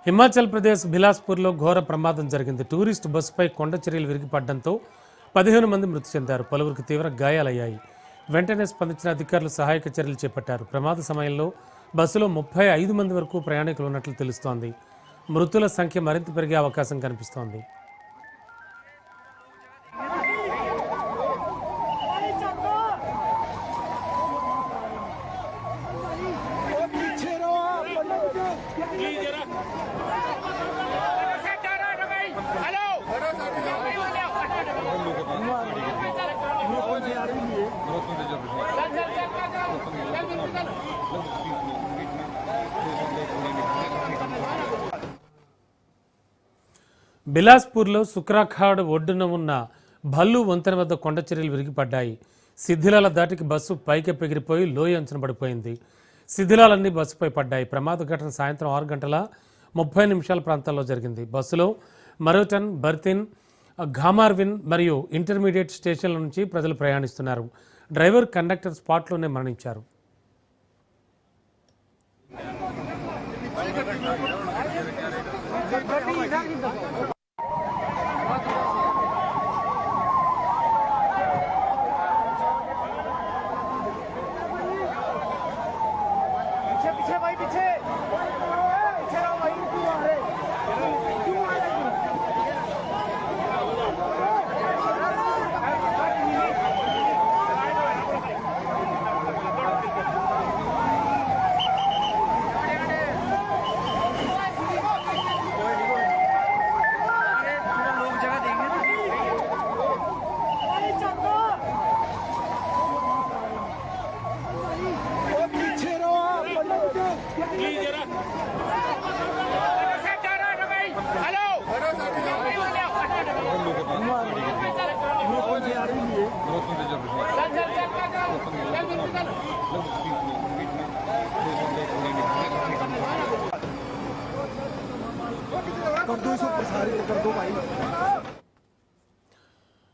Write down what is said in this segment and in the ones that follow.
హిమాచల్ ప్రదేశ్ బిలాస్పూర్లో ఘోర ప్రమాదం జరిగింది. టూరిస్ట్ బస్సుపై కొండ చర్యలు విరిగిపడడంతో 15 మంది మృతి చెందారు. పలువురికి తీవ్ర గాయాలయ్యాయి. వెంటనే స్పందించిన అధికారులు సహాయక చర్యలు చేపట్టారు. ప్రమాద సమయంలో బస్సులో 35 మంది వరకు ప్రయాణికులు ఉన్నట్లు తెలుస్తోంది. మృతుల సంఖ్య మరింత పెరిగే అవకాశం కనిపిస్తోంది. బిలాస్పూర్లో సుక్రాఖాడ్ ఒడ్డున ఉన్న భల్లు వంతెన వద్ద కొండ చర్యలు విరిగిపడ్డాయి. శిథిలాల దాటికి బస్సు పైకి పెగిరిపోయి లోయ అంచున పడిపోయింది. శిథిలాలన్నీ బస్సుపై పడ్డాయి. ప్రమాద ఘటన సాయంత్రం 6 గంటల 30 నిమిషాల ప్రాంతాల్లో జరిగింది. బస్సులో మరోటన్, బర్తిన్, ఘామార్విన్ మరియు ఇంటర్మీడియట్ స్టేషన్ల నుంచి ప్రజలు ప్రయాణిస్తున్నారు. డ్రైవర్, కండక్టర్ స్పాట్లోనే మరణించారు.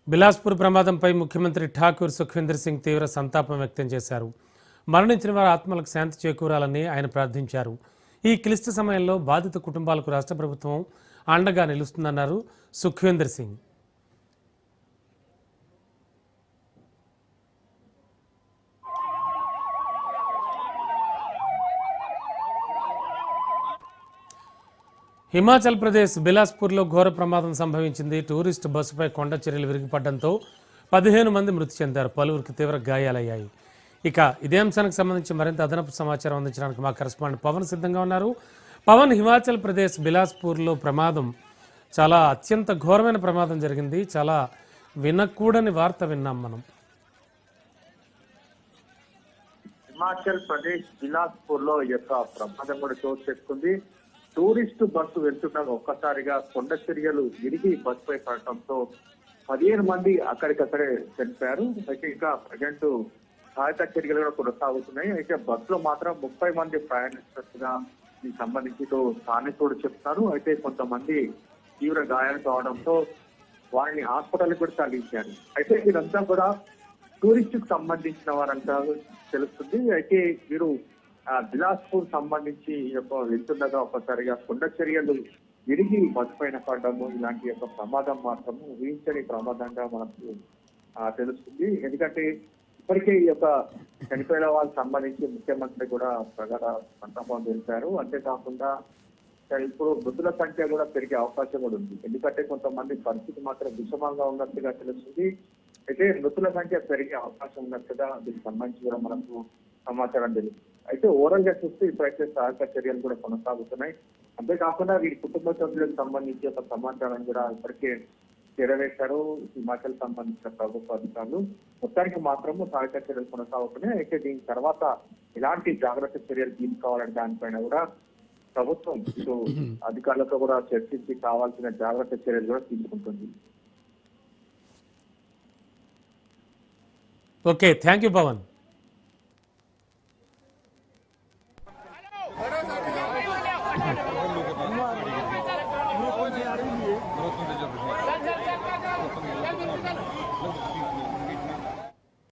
బిలాస్పూర్ ప్రమాదంపై ముఖ్యమంత్రి ఠాకూర్ సుఖ్వీందర్ సింగ్ తీవ్ర సంతాపం వ్యక్తం చేశారు. మరణించిన వారి ఆత్మలకు శాంతి చేకూరాలని ఆయన ప్రార్థించారు. ఈ క్లిష్ట సమయంలో బాధిత కుటుంబాలకు రాష్ట్ర ప్రభుత్వం అండగా నిలుస్తుందన్నారు సుఖ్వీందర్ సింగ్. హిమాచల్ ప్రదేశ్ బిలాస్పూర్లో ఘోర ప్రమాదం సంభవించింది. టూరిస్ట్ బస్సుపై కొండ చర్యలు విరిగిపడడంతో 15 మంది మృతి చెందారు. పలువురికి తీవ్ర గాయాలయ్యాయి. ఇక ఇదే అంశానికి సంబంధించి మరింత అదనపు సమాచారం అందించడానికి మా కరెస్పాండెంట్ పవన్ సిద్ధంగా ఉన్నారు. పవన్, హిమాచల్ ప్రదేశ్ బిలాస్పూర్లో ప్రమాదం చాలా అత్యంత ఘోరమైన ప్రమాదం జరిగింది. చాలా వినకూడని వార్త విన్నాం మనం. హిమాచల్ ప్రదేశ్ బిలాస్పూర్ లో ఈ యొక్క ప్రమాదం కూడా చోటు చేసుకుంది. టూరిస్ట్ బస్సు వెళ్తుండగా ఒక్కసారిగా కొండ చర్యలు విరిగి బస్సుపై పడటంతో 15 మంది అక్కడికక్కడే చనిపోయారు. అయితే ఇంకా ప్రజెంట్ సహాయక చర్యలు కూడా కొనసాగుతున్నాయి. అయితే బస్సులో మాత్రం 30 మంది ప్రయాణిస్తున్నట్టుగా దీనికి సంబంధించి స్థానికుడు చెప్తున్నారు. అయితే కొంతమంది తీవ్ర గాయాలు కావడంతో వారిని హాస్పిటల్ కూడా తరలించారు. అయితే వీరంతా కూడా టూరిస్ట్ కు సంబంధించిన వారంతా తెలుస్తుంది. అయితే వీరు బిలాస్పూర్ సంబంధించి వెళ్తుండగా ఒక్కసారిగా కొండ చర్యలు విరిగి బస్సు పైన పడడము, ఇలాంటి యొక్క ప్రమాదం మాత్రము ఊహించని ప్రమాదంగా మనకు తెలుస్తుంది. ఎందుకంటే ఇప్పటికే ఈ యొక్క చనిపోయిన వాళ్ళకి సంబంధించి ముఖ్యమంత్రి కూడా ప్రగాఢ సంతాపం తెలిపారు. అంతేకాకుండా ఇప్పుడు మృతుల సంఖ్య కూడా పెరిగే అవకాశం కూడా ఉంది. ఎందుకంటే కొంతమంది పరిస్థితి మాత్రం విషమంగా ఉన్నట్టుగా తెలుస్తుంది. అయితే మృతుల సంఖ్య పెరిగే అవకాశం ఉన్నట్టుగా దీనికి సంబంధించి కూడా మనకు సమాచారం తెలుస్తుంది. అయితే ఓవరాల్ గా చూస్తే ఇప్పుడైతే సహాయక చర్యలు కూడా కొనసాగుతున్నాయి. అంతేకాకుండా వీరి కుటుంబ సభ్యులకు సంబంధించి ఒక సమాచారం కూడా ఇప్పటికే చేరవేశారు హిమాచల్ సంబంధించిన ప్రభుత్వ అధికారులు. మొత్తానికి మాత్రము సహాయక చర్యలు కొనసాగుతున్నాయి. అయితే దీని తర్వాత ఎలాంటి జాగ్రత్త చర్యలు తీసుకోవాలంటే దానిపైన కూడా ప్రభుత్వం అధికారులతో కూడా చర్చించి కావాల్సిన జాగ్రత్త చర్యలు కూడా తీసుకుంటుంది. Okay, thank you Pavan. Group